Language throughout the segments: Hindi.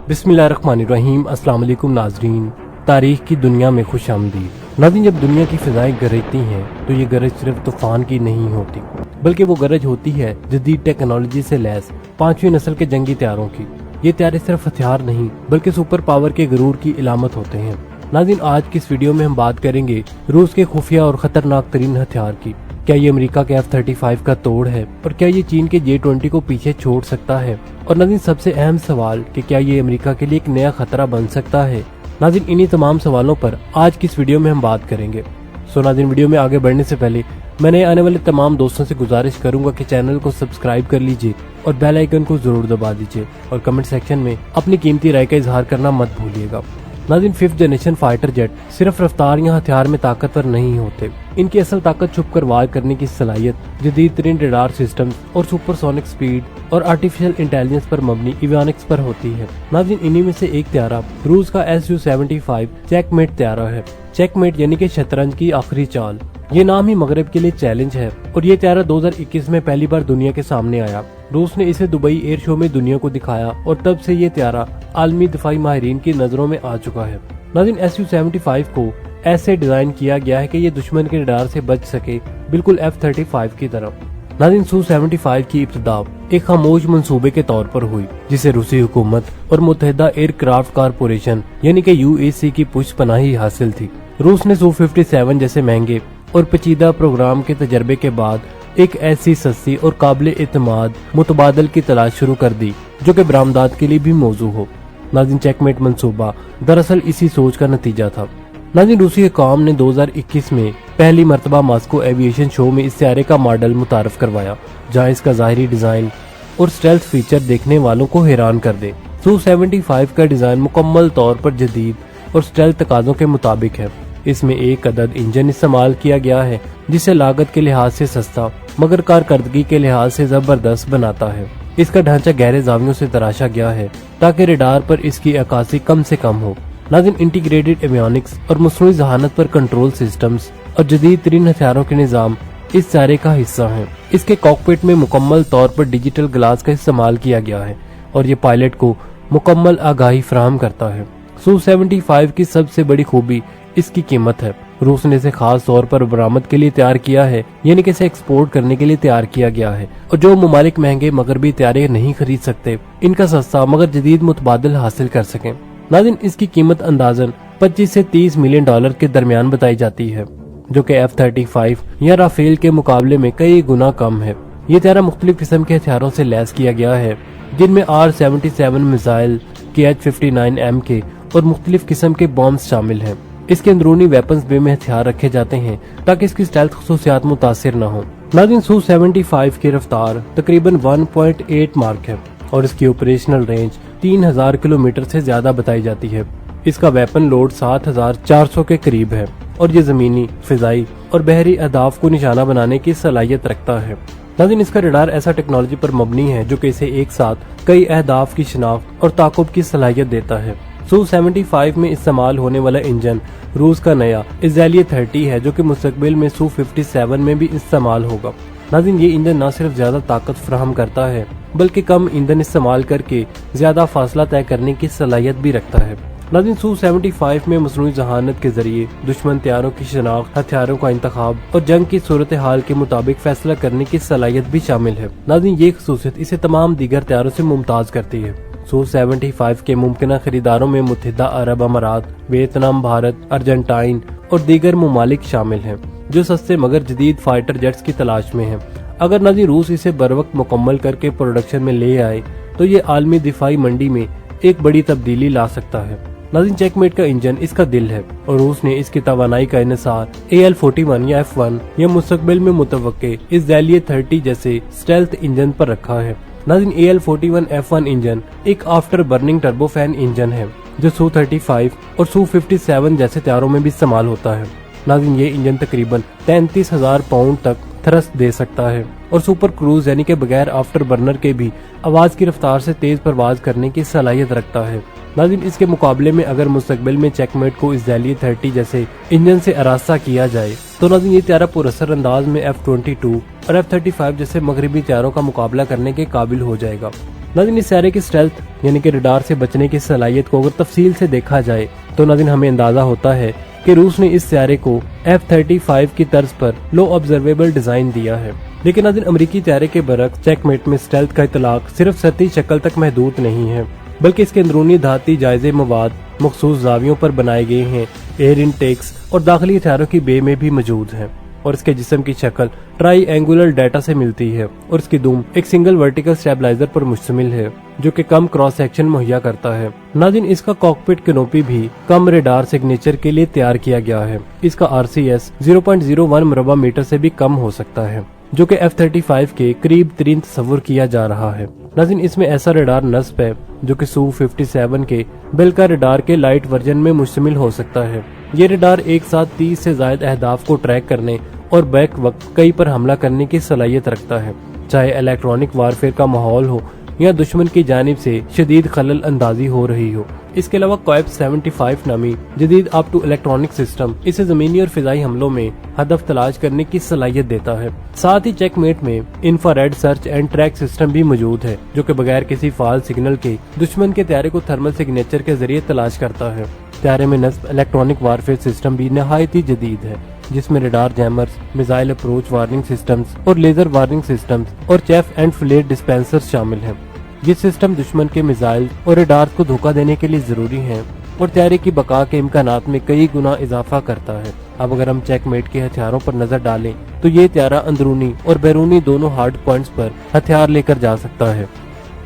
बिस्मिल्लाहिर्रहमानिर्रहीम। अस्सलाम वालेकुम नाजरीन, तारीख की दुनिया में खुश आमदीद। नाज़रीन, जब दुनिया की फिजाएं गरजती हैं तो ये गरज सिर्फ तूफान की नहीं होती, बल्कि वो गरज होती है जदीद टेक्नोलॉजी से लैस 5वीं नस्ल के जंगी तैयारों की। ये तैयारे सिर्फ हथियार नहीं बल्कि सुपर पावर के गरूर की इलामत होते हैं। नाज़रीन, आज की इस वीडियो में हम बात करेंगे रूस के खुफिया और खतरनाक तरीन हथियार की। क्या ये अमेरिका के F-35 का तोड़ है और क्या ये चीन के J-20 को पीछे छोड़ सकता है? और नाज़रीन, सबसे अहम सवाल कि क्या ये अमेरिका के लिए एक नया खतरा बन सकता है? नाज़रीन, इन्हीं तमाम सवालों पर आज की इस वीडियो में हम बात करेंगे। सो नाज़रीन, वीडियो में आगे बढ़ने से पहले मैंने आने वाले तमाम दोस्तों से गुजारिश करूंगा कि चैनल को सब्सक्राइब कर लीजिए और बेल आइकन को जरूर दबा दीजिए और कमेंट सेक्शन में अपनी कीमती राय का इजहार करना मत भूलिएगा। नाज़रीन, 5th जनरेशन फाइटर जेट सिर्फ रफ्तार या हथियार में ताकतवर नहीं होते, इनकी असल ताकत छुपकर वार करने की सलाहियत, जदीद तरीन रडार सिस्टम और सुपरसोनिक स्पीड और आर्टिफिशियल इंटेलिजेंस पर मबनी एवियोनिक्स पर होती है। नाज़रीन, इन्हीं में से एक त्यारा रूस का Su-75 चेकमेट त्यारा है। चेकमेट यानी कि शतरंज की आखिरी चाल। ये नाम ही मगरब के लिए चैलेंज है और ये त्यारा 2021 में पहली बार दुनिया के सामने आया। रूस ने इसे दुबई एयर शो में दुनिया को दिखाया और तब से ये त्यारा आलमी दिफाई माहिरीन की नजरों में आ चुका है। नाज़रीन, Su-75 को ऐसे डिजाइन किया गया है कि ये दुश्मन के रडार से बच सके, बिल्कुल F-35 की तरह। नाज़रीन, Su-75 की इब्तिदा एक खामोश मंसूबे के तौर पर हुई, जिसे रूसी हुकूमत और मुत्तहिदा एयरक्राफ्ट कारपोरेशन यानी कि UAC की पुष्पनाही हासिल थी। रूस ने Su-57 जैसे महंगे और पेचीदा प्रोग्राम के तजर्बे के बाद एक ऐसी सस्ती और काबिल एतमाद मुतबादल की तलाश शुरू कर दी जो कि बरामदात के लिए भी मौजू हो। नाज़रीन, चेकमेट मंसूबा दरअसल इसी सोच का नतीजा था। नाज़रीन, रूसी हुकाम ने 2021 में पहली मरतबा मॉस्को एविएशन शो में इस त्यारे का मॉडल मुतारफ करवाया, जहां इसका ज़ाहिरी डिजाइन और स्टेल्थ फीचर देखने वालों को हैरान कर दे। Su-75 का डिजाइन मुकम्मल तौर पर जदीद और स्टेल्थ तकाज़ों के मुताबिक है। इसमें एक अदद इंजन इस्तेमाल किया गया है जिसे लागत के लिहाज से सस्ता मगर कारकर्दगी के लिहाज से जबरदस्त बनाता है। इसका ढांचा गहरे जावियों से तराशा गया है ताकि रडार पर इसकी अक्कासी कम से कम हो। नाज़रीन, इंटीग्रेटेड एवियोनिक्स और मसनूई जहानत पर कंट्रोल सिस्टम्स और जदीद तरीन हथियारों के निज़ाम इस त्यारे का हिस्सा हैं। इसके कॉकपिट में मुकम्मल तौर पर डिजिटल ग्लास का इस्तेमाल किया गया है और ये पायलट को मुकम्मल आगाही फराहम करता है। Su-75 की सबसे बड़ी खूबी इसकी कीमत है। रूस ने इसे खास तौर पर बरामद के लिए तैयार किया है, यानी कि इसे एक्सपोर्ट करने के लिए तैयार किया गया है। और जो ममालिक महंगे मगरबी त्यारे नहीं खरीद सकते, इनका सस्ता मगर जदीद मुतबादल हासिल कर सकें। नाज़रीन, इसकी कीमत अंदाजन 25 से 30 मिलियन डॉलर के दरमियान बताई जाती है, जो कि F-35 या राफेल के मुकाबले में कई गुना कम है। ये त्यारा मुख्तलिफ किस्म के हथियारों से लैस किया गया है, जिनमें R-77 मिसाइल, KH-59M के और मुख्तलिफ किस्म के बॉम्ब शामिल हैं। इसके अंदरूनी वेपन्स बे में हथियार रखे जाते हैं ताकि इसकी स्टेल्थ खसूसियात मुतासिर न हो। नाज़रीन, Su-75 की रफ्तार तकरीबन 1.8 मार्क है और इसकी ऑपरेशनल रेंज 3000 किलोमीटर से ज्यादा बताई जाती है। इसका वेपन लोड 7400 के करीब है और ये जमीनी, फिजाई और बहरी अहदाफ को निशाना बनाने की सलाहियत रखता है। नाज़रीन, इसका रडार ऐसा टेक्नोलॉजी पर मबनी है जो कि इसे एक साथ कई अहदाफ की शिनाख्त और ताकुब की सलाहियत देता है। Su-75 में इस्तेमाल होने वाला इंजन रूस का नया Izylia-30 है, जो कि मुस्तकबिल में Su-57 में भी इस्तेमाल होगा। नाज़रीन, ये इंजन न सिर्फ ज्यादा ताकत फराहम करता है बल्कि कम ईंधन इस्तेमाल करके ज्यादा फासला तय करने की सलाहियत भी रखता है। नाज़रीन, Su-75 में मसनूई जहानत के जरिए दुश्मन तैयारों की शिनाख्त, हथियारों का इंतखाब और जंग की सूरत हाल के मुताबिक फैसला करने की सलाहियत भी शामिल है। नाज़रीन, ये खसूसियत इसे तमाम दीगर तैयारों से मुमताज करती है। Su-75 के मुमकिन खरीदारों में मुत्तहिदा अरब अमारात, वियतनाम, भारत, अर्जेंटाइन और दीगर ममालिक शामिल हैं जो सस्ते मगर जदीद फाइटर जेट्स की तलाश में हैं। अगर नाज़रीन रूस इसे बर वक्त मुकम्मल करके प्रोडक्शन में ले आए तो ये आलमी दिफाई मंडी में एक बड़ी तब्दीली ला सकता है। नाज़रीन, चेकमेट का इंजन इसका दिल है और रूस ने इसकी तवानाई का इन्हिसार AL-41 या F-1 या मुस्तकबिल में मुतवक्के Izylia-30 जैसे स्टेल्थ इंजन पर रखा है। नाज़रीन, AL-41 F-1 इंजन एक आफ्टर बर्निंग टर्बोफैन इंजन है जो Su-35 और Su-57 जैसे त्यारों में भी इस्तेमाल होता है। नाज़रीन, ये इंजन तकरीबन 33,000 पाउंड तक थ्रस्ट दे सकता है और सुपर क्रूज यानी कि बगैर आफ्टर बर्नर के भी आवाज की रफ्तार से तेज परवाज करने की सलाहियत रखता है। नाज़रीन, इसके मुकाबले में अगर मुस्तकबिल में चेकमेट को Izylia-30 जैसे इंजन से आरास्ता किया जाए तो नाज़रीन ये त्यारा पुरअसर अंदाज में F-22 और F-35 जैसे मगरबी त्यारों का मुकाबला करने के काबिल हो जाएगा। नाज़रीन इस त्यारे की स्टेल्थ यानी कि रडार से बचने की सलाहियत को अगर तफसील से देखा जाए तो नाज़रीन हमें अंदाजा होता है कि रूस ने इस त्यारे को F-35 की तर्ज पर लो ऑब्जर्वेबल डिजाइन दिया है। लेकिन नाज़रीन अमेरिकी त्यारे के बरक्स चेकमेट में स्टेल्थ का इतलाक सिर्फ सतही शक्ल तक महदूद नहीं है, बल्कि इसके अंदरूनी धाती जायजे मवाद मखसूस जावियों पर बनाए गए हैं, एयर इनटेक्स और दाखिली हथियारों की बे में भी मौजूद है। और इसके जिस्म की शक्ल ट्राई एंगुलर डाटा से मिलती है और इसकी दुम एक सिंगल वर्टिकल स्टेबलाइजर पर मुश्तमिल है जो कि कम क्रॉस सेक्शन मुहैया करता है। नाज़रीन इसका कॉकपिट कैनोपी भी कम रेडार सिग्नेचर के लिए तैयार किया गया है। इसका RCS 0.01 मुरबा मीटर से भी कम हो सकता है, जो कि F-35 के करीब तरीन तस्वुर किया जा रहा है। नाज़रीन इसमें ऐसा रडार नस्ब है जो कि Su-57 के बेलका रडार के लाइट वर्जन में मुश्तमिल हो सकता है। ये रडार एक साथ 30 से ज्यादा अहदाफ को ट्रैक करने और बैक वक्त कई पर हमला करने की सलाहियत रखता है, चाहे इलेक्ट्रॉनिक वारफेयर का माहौल हो या दुश्मन की जानिब से शदीद खलल अंदाजी हो रही हो। इसके अलावा क्वाइप 75 नामी जदीद अप टू इलेक्ट्रॉनिक सिस्टम इसे जमीनी और फिजाई हमलों में हदफ तलाश करने की सलाहियत देता है। साथ ही चेकमेट में infrared search and track system भी मौजूद है जो कि बगैर किसी फाल सिग्नल के दुश्मन के त्यारे को थर्मल सिग्नेचर के जरिए तलाश करता है। त्यारे में नस्ब इलेक्ट्रॉनिक वारफेयर सिस्टम भी नहायत ही जदीद है, जिसमें radar jammers, missile approach warning systems और लेजर वार्निंग सिस्टम्स और चेफ एंड फ्लेयर डिस्पेंसर्स शामिल हैं। ये सिस्टम दुश्मन के मिसाइल और रडार को धोखा देने के लिए जरूरी हैं और त्यारे की बका के इम्कानात में कई गुना इजाफा करता है। अब अगर हम चेकमेट के हथियारों पर नजर डालें तो ये त्यारा अंदरूनी और बैरूनी दोनों हार्ड पॉइंट्स पर हथियार लेकर जा सकता है,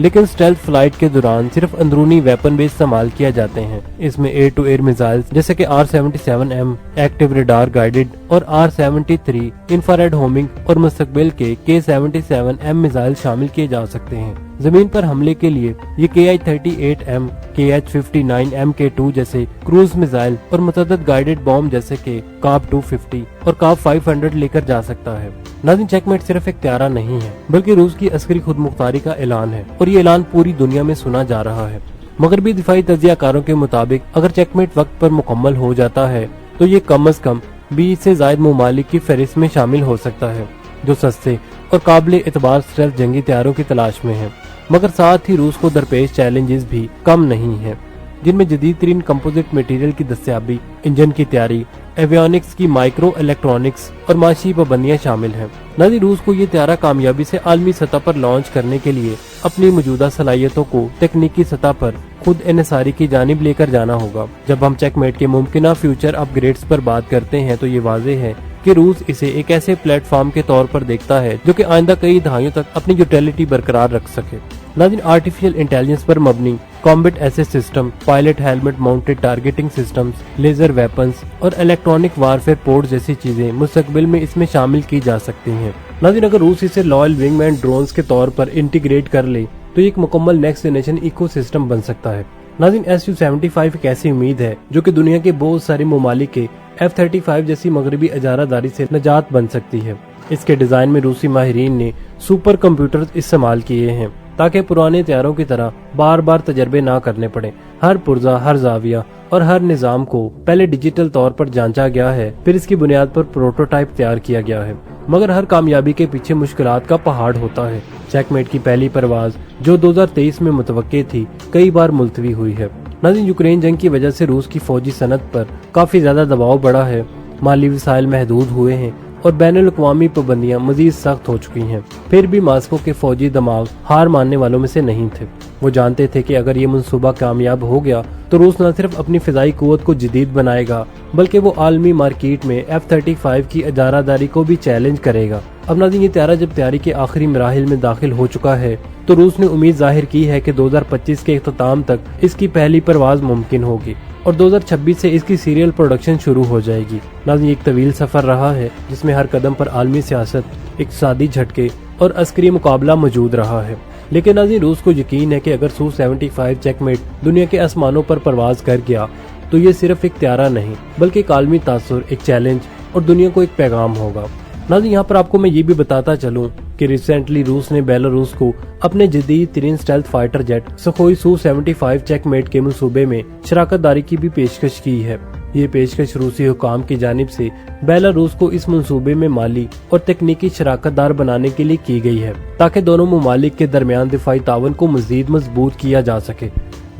लेकिन स्टेल्थ फ्लाइट के दौरान सिर्फ अंदरूनी वेपन भी इस्तेमाल किया जाते हैं। इसमें एयर टू एयर मिसाइल्स जैसे कि R-77M एक्टिव रडार गाइडेड और R-73 इंफ्रारेड होमिंग और मुस्तकबिल के K-77M मिसाइल शामिल किए जा सकते हैं। जमीन पर हमले के लिए ये KI-38M, KH-59M K2 जैसे क्रूज मिसाइल और मुतअद्दिद गाइडेड बॉम्ब जैसे कि काब 250 और काब 500 लेकर जा सकता है। नाज़रीन चेकमेट सिर्फ एक त्यारा नहीं है, बल्कि रूस की अस्करी खुदमुख्तारी का ऐलान है और ये ऐलान पूरी दुनिया में सुना जा रहा है। मगरबी दिफाई तजियाकारों के मुताबिक अगर चेकमेट वक्त पर मुकम्मल हो जाता है तो ये कम अज कम 20 से ज्यादा ममालिक की फहरिस्त में शामिल हो सकता है जो सस्ते और काबिल एतबार स्टेल्थ जंगी त्यारों की तलाश में है। मगर साथ ही रूस को दरपेश चैलेंजेस भी कम नहीं है, जिनमें जदीद तरीन कंपोजिट मटेरियल की दस्तयाबी, इंजन की तैयारी, एवियोनिक्स की माइक्रो इलेक्ट्रॉनिक्स और माशी पाबंदियां शामिल हैं। नाज़रीन रूस को ये त्यारा कामयाबी से आलमी सतह पर लॉन्च करने के लिए अपनी मौजूदा सलाहियतों को तकनीकी सतह पर खुद इन्हिसारी की जानिब लेकर जाना होगा। जब हम चेकमेट के मुमकिन फ्यूचर अपग्रेड्स पर बात करते हैं तो ये वाज़ेह है कि रूस इसे एक ऐसे प्लेटफॉर्म के तौर पर देखता है जो कि आइंदा कई दहाइयों तक अपनी यूटिलिटी बरकरार रख सके। नाज़रीन आर्टिफिशियल इंटेलिजेंस पर मबनी combat access system, pilot helmet mounted targeting systems, laser weapons और इलेक्ट्रॉनिक वारफेयर पोर्ट जैसी चीजें मुस्तकबिल में इसमें शामिल की जा सकती हैं। नाज़रीन अगर रूस इसे लॉयल विंगमैन ड्रोन्स के तौर पर इंटीग्रेट कर ले तो ये एक मुकम्मल नेक्स्ट जनरेशन इकोसिस्टम बन सकता है। नाज़रीन Su-75 एक ऐसी उम्मीद है जो कि दुनिया के बहुत सारे ममालिक के F-35 जैसी मगरबी इजारादारी से नजात बन सकती है। इसके डिजाइन में रूसी माहिरीन ने सुपर कंप्यूटर इस्तेमाल किए हैं ताकि पुराने तैयारों की तरह बार बार तजर्बे ना करने पड़े। हर पुर्जा, हर जाविया और हर निजाम को पहले डिजिटल तौर पर जांचा गया है, फिर इसकी बुनियाद पर प्रोटोटाइप तैयार किया गया है। मगर हर कामयाबी के पीछे मुश्किलात का पहाड़ होता है। चेकमेट की पहली परवाज जो 2023 में मुतवक्के थी, कई बार मुलतवी हुई है। नाज़रीन यूक्रेन जंग की वजह से रूस की फौजी सनत पर काफी ज्यादा दबाव बढ़ा है, माली वसाइल महदूद हुए हैं और बैनुल-अक़वामी पाबंदियां मजीद सख्त हो चुकी हैं। फिर भी मास्को के फौजी दिमाग हार मानने वालों में से नहीं थे। वो जानते थे कि अगर ये मंसूबा कामयाब हो गया तो रूस न सिर्फ अपनी फिजाई कुव्वत को जदीद बनाएगा, बल्कि वो आलमी मार्केट में F-35 की इजारादारी को भी चैलेंज करेगा। अब नाज़रीन ये त्यारा जब तैयारी के आखिरी मराहिल में दाखिल हो चुका है तो रूस ने उम्मीद जाहिर की है कि 2025 के इख्तिताम तक इसकी पहली परवाज मुमकिन होगी और 2026 से इसकी सीरियल प्रोडक्शन शुरू हो जाएगी। नाज़रीन एक तवील सफर रहा है जिसमें हर कदम पर आलमी सियासत, इक़्तिसादी झटके और अस्करी मुकाबला मौजूद रहा है। लेकिन नाज़रीन रूस को यकीन है कि अगर Su-75 चेकमेट दुनिया के आसमानों पर परवाज कर गया तो ये सिर्फ एक त्यारा नहीं बल्कि एक आलमी तासुर, एक चैलेंज और दुनिया को एक पैगाम होगा। नाज़रीन यहाँ पर आपको मैं ये भी बताता चलूँ कि रिसेंटली रूस ने बेलारूस को अपने जदीद तरीन stealth fighter jet Sukhoi Su-75 Checkmate के मंसूबे में शराकत दारी की भी पेशकश की है। ये पेशकश रूसी हुकाम की जानिब से बेलारूस को इस मंसूबे में माली और तकनीकी शराकतदार बनाने के लिए की गई है ताकि दोनों ममालिक के दरमियान दिफाई तावन को मजीद मजबूत किया जा सके।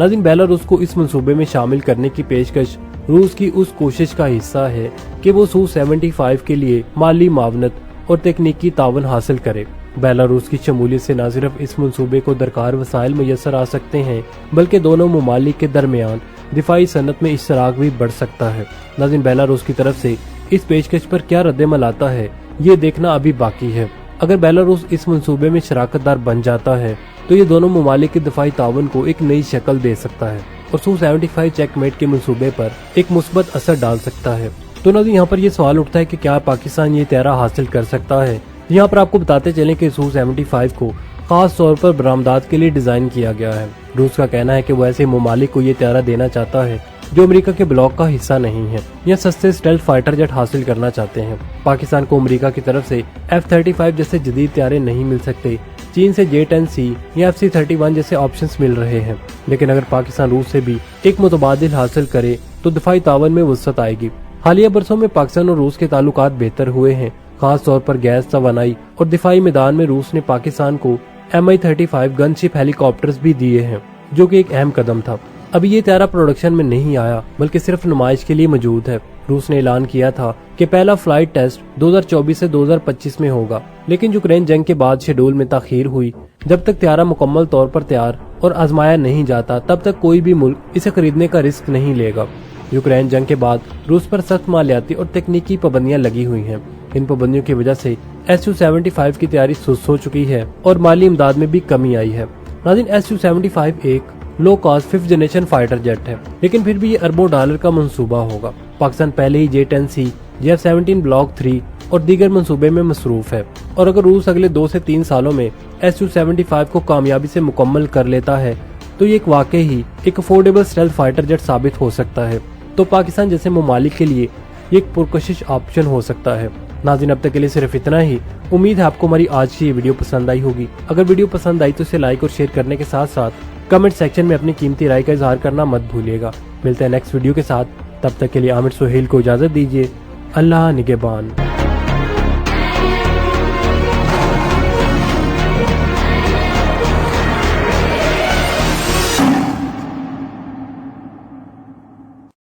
नाज़रीन, बेलारूस को इस मंसूबे में शामिल करने की पेशकश रूस की उस कोशिश का हिस्सा है कि वो Su-75 के लिए माली मावनत और तकनीकी तावन हासिल करे। बेलारूस की शमूलियत से न सिर्फ इस मंसूबे को दरकार वसाइल मुयसर आ सकते हैं बल्कि दोनों ममालिक के दरमियान दिफाई सनत में इश्तराक भी बढ़ सकता है। नाज़रीन, बेलारूस की तरफ से इस पेशकश पर क्या रद्दमल आता है ये देखना अभी बाकी है। अगर बेलारूस इस मंसूबे में शराकतदार बन जाता है तो ये दोनों ममालिक के दिफाई तावन को एक नई शक्ल दे सकता है और Su-75 चेकमेट के मंसूबे पर एक मुस्बत असर डाल सकता है। तो नाज़रीन, यहाँ पर ये सवाल उठता है कि क्या पाकिस्तान ये तैयारा हासिल कर सकता है। यहाँ पर आपको बताते चलें कि Su-75 को खास तौर पर बरामदात के लिए डिजाइन किया गया है। रूस का कहना है कि वो ऐसे ममालिक को ये तैयारा देना चाहता है जो अमेरिका के ब्लॉक का हिस्सा नहीं है या सस्ते स्टेल्थ फाइटर जेट हासिल करना चाहते हैं। पाकिस्तान को अमेरिका की तरफ से F-35 जैसे जदीद तैयारे नहीं मिल सकते। चीन से J-10C या FC-31 जैसे ऑप्शंस मिल रहे हैं, लेकिन अगर पाकिस्तान रूस से भी एक मुतबादिल हासिल करे तो दिफाई तावन में वसअत आएगी। हालिया बरसों में पाकिस्तान और रूस के ताल्लुकात बेहतर हुए हैं। खास तौर पर गैस, तवानाई और दिफाई मैदान में रूस ने पाकिस्तान को Mi-35 गनशिप हेलीकॉप्टर्स भी दिए हैं, जो कि एक अहम कदम था। अभी ये तैयारा प्रोडक्शन में नहीं आया बल्कि सिर्फ नुमाइश के लिए मौजूद है। रूस ने ऐलान किया था कि पहला फ्लाइट टेस्ट 2024 से 2025 में होगा, लेकिन यूक्रेन जंग के बाद शेड्यूल में ताखीर हुई। जब तक तैयारा मुकम्मल तौर पर तैयार और आजमाया नहीं जाता तब तक कोई भी मुल्क इसे खरीदने का रिस्क नहीं लेगा। यूक्रेन जंग के बाद रूस पर सख्त मालियाती और तकनीकी पाबंदियां लगी हुई हैं। इन पाबंदियों की वजह से Su-75 की तैयारी सुस्त हो चुकी है और माली इमदाद में भी कमी आई है। नाज़रीन, Su-75 एक low cost 5th generation fighter jet है, लेकिन फिर भी ये अरबों डॉलर का मंसूबा होगा। पाकिस्तान पहले ही J-10C, F-17 ब्लॉक 3 और दीगर मंसूबे में मसरूफ है और अगर रूस अगले 2 से 3 सालों में Su-75 को कामयाबी से मुकम्मल कर लेता है तो ये वाकई ही एक अफोर्डेबल स्टेल्थ फाइटर जेट साबित हो सकता है। तो पाकिस्तान जैसे ममालिक के लिए ये एक पुरकशिश ऑप्शन हो सकता है। नाज़रीन, अब तक के लिए सिर्फ इतना ही। उम्मीद है आपको हमारी आज की ये वीडियो पसंद आई होगी। अगर वीडियो पसंद आई तो इसे लाइक और शेयर करने के साथ साथ कमेंट सेक्शन में अपनी कीमती राय का इजहार करना मत भूलिएगा। मिलते हैं नेक्स्ट वीडियो के साथ, तब तक के लिए आमिर सुहेल को इजाजत दीजिए। अल्लाह निगहबान।